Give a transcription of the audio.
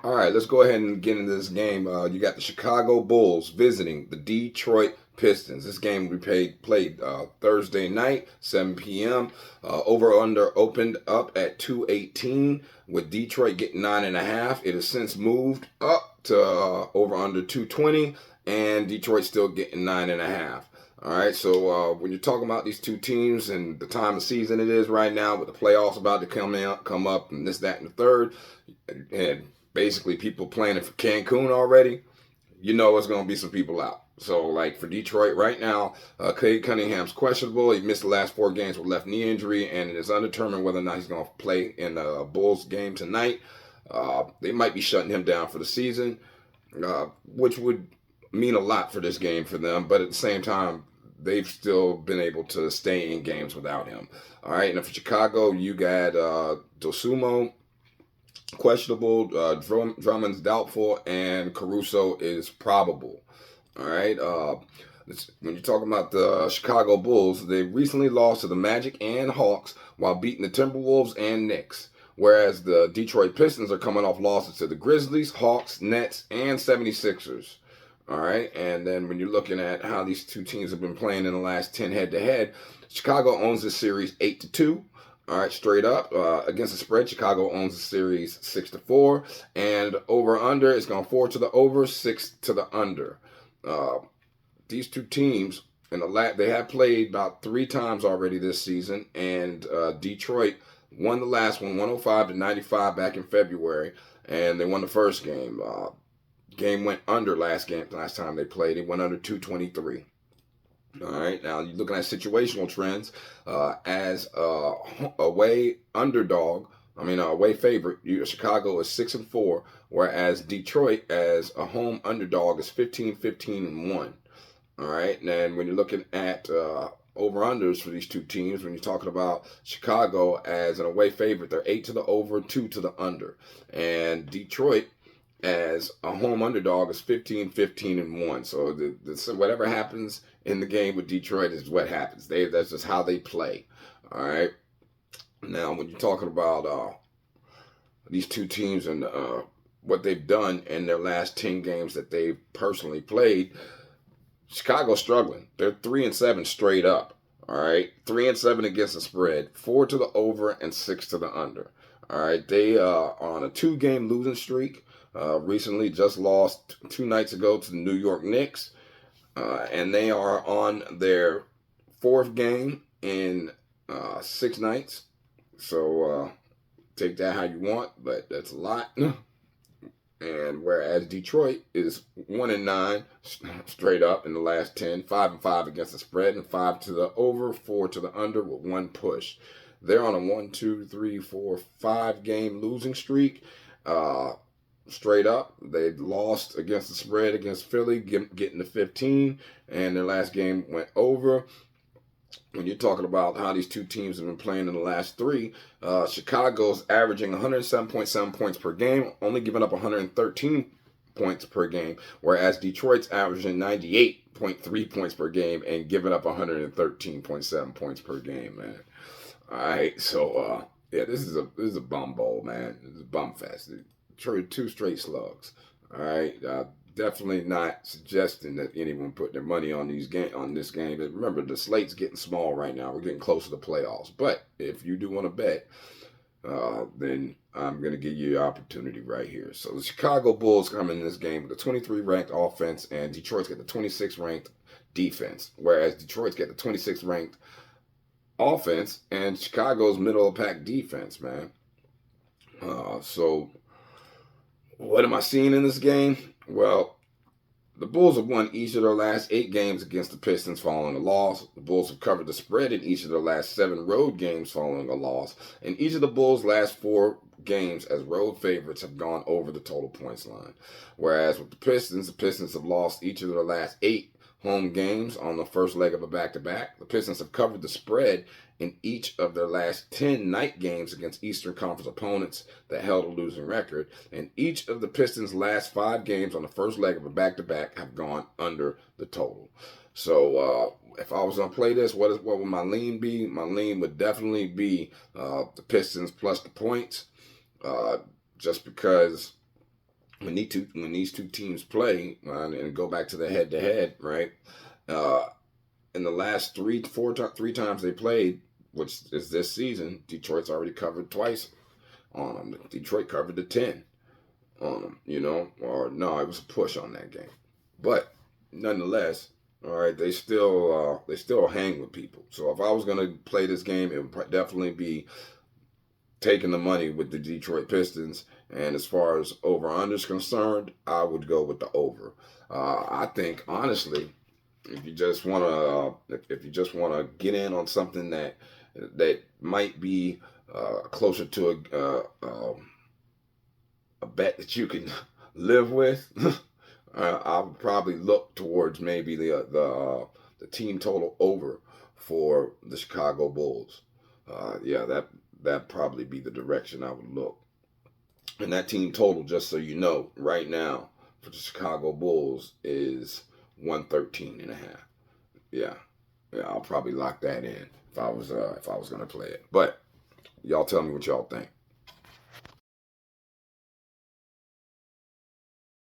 All right, let's go ahead and get into this game. You got the Chicago Bulls visiting the Detroit Pistons. This game will be played Thursday night, 7 p.m. Over under opened up at 218 with Detroit getting 9.5. It has since moved up to over under 220, and Detroit still getting 9.5. All right, so when you're talking about these two teams and the time of season it is right now, with the playoffs about to come up, and this, that, and the third, and basically people planning for Cancun already, you know it's going to be some people out. So, like for Detroit right now, Cade Cunningham's questionable. He missed the last 4 games with left knee injury, and it is undetermined whether or not he's going to play in the Bulls game tonight. They might be shutting him down for the season, which would mean a lot for this game for them. But at the same time, they've still been able to stay in games without him. All right, and for Chicago, you got Dosumo questionable, Drummond's doubtful, and Caruso is probable. All right. When you're talking about the Chicago Bulls, they recently lost to the Magic and Hawks while beating the Timberwolves and Knicks. Whereas the Detroit Pistons are coming off losses to the Grizzlies, Hawks, Nets, and 76ers. All right. And then when you're looking at how these two teams have been playing in the last 10 head to head, Chicago owns this series 8-2. All right, straight up against the spread, Chicago owns the series 6-4, and over under is going 4 to the over, 6 to the under. These two teams they have played about 3 times already this season, and Detroit won the last one, 105-95 back in February, and they won the first game. Game went under last time they played. It went under 223. All right, now you're looking at situational trends as a away underdog. Away favorite. Chicago is 6-4, whereas Detroit as a home underdog is 15-15-1. All right, and then when you're looking at over unders for these two teams, when you're talking about Chicago as an away favorite, they're 8 to the over, 2 to the under, and Detroit as a home underdog is 15-15-1. So whatever happens in the game with Detroit is what happens. That's just how they play. All right. Now, when you're talking about these two teams and what they've done in their last 10 games that they've personally played, Chicago's struggling. They're 3-7 straight up. All right, 3-7 against the spread, 4 to the over, and 6 to the under. All right, they are on a 2-game losing streak. Recently just lost 2 nights ago to the New York Knicks, and they are on their 4th game in 6 nights. So take that how you want, but that's a lot. And whereas Detroit is 1-9 straight up in the last 10, 5-5 against the spread, and 5 to the over, 4 to the under with 1 push. They're on a 1, 2, 3, 4, 5-game losing streak. Straight up, they lost against the spread against Philly, getting to 15, and their last game went over. When you're talking about how these two teams have been playing in the last 3, Chicago's averaging 107.7 points per game, only giving up 113 points per game, whereas Detroit's averaging 98.3 points per game and giving up 113.7 points per game, man. All right, so yeah, this is a bum bowl, man. This is a bum fest. 2 straight slugs. All right, definitely not suggesting that anyone put their money on this game. But remember, the slate's getting small right now. We're getting close to the playoffs. But if you do want to bet, then I'm going to give you your opportunity right here. So the Chicago Bulls come in this game with the 23 ranked offense, and Detroit's got the 26 ranked defense. Whereas Detroit's got the 26 ranked offense, and Chicago's middle of pack defense, man. So what am I seeing in this game? Well, the Bulls have won each of their last 8 games against the Pistons following a loss. The Bulls have covered the spread in each of their last 7 road games following a loss. And each of the Bulls' last 4 games as road favorites have gone over the total points line. Whereas with the Pistons have lost each of their last 8 home games on the first leg of a back-to-back. The Pistons have covered the spread in each of their last 10 night games against Eastern Conference opponents that held a losing record. And each of the Pistons' last 5 games on the first leg of a back-to-back have gone under the total. So if I was going to play this, what would my lean be? My lean would definitely be the Pistons plus the points, just because when these two teams play and go back to the head to head, right? Uh, in the last three times they played, which is this season, Detroit's already covered twice on them. Detroit covered the 10 on them, or no, it was a push on that game. But nonetheless, all right, they still hang with people. So if I was gonna play this game, it would definitely be taking the money with the Detroit Pistons. And as far as over under is concerned, I would go with the over. I think honestly, if you just wanna get in on something that might be closer to a bet that you can live with, I would probably look towards maybe the team total over for the Chicago Bulls. Yeah, that probably be the direction I would look. And that team total, just so you know, right now for the Chicago Bulls is 113.5. Yeah, yeah, I'll probably lock that in if I was gonna play it. But y'all tell me what y'all think.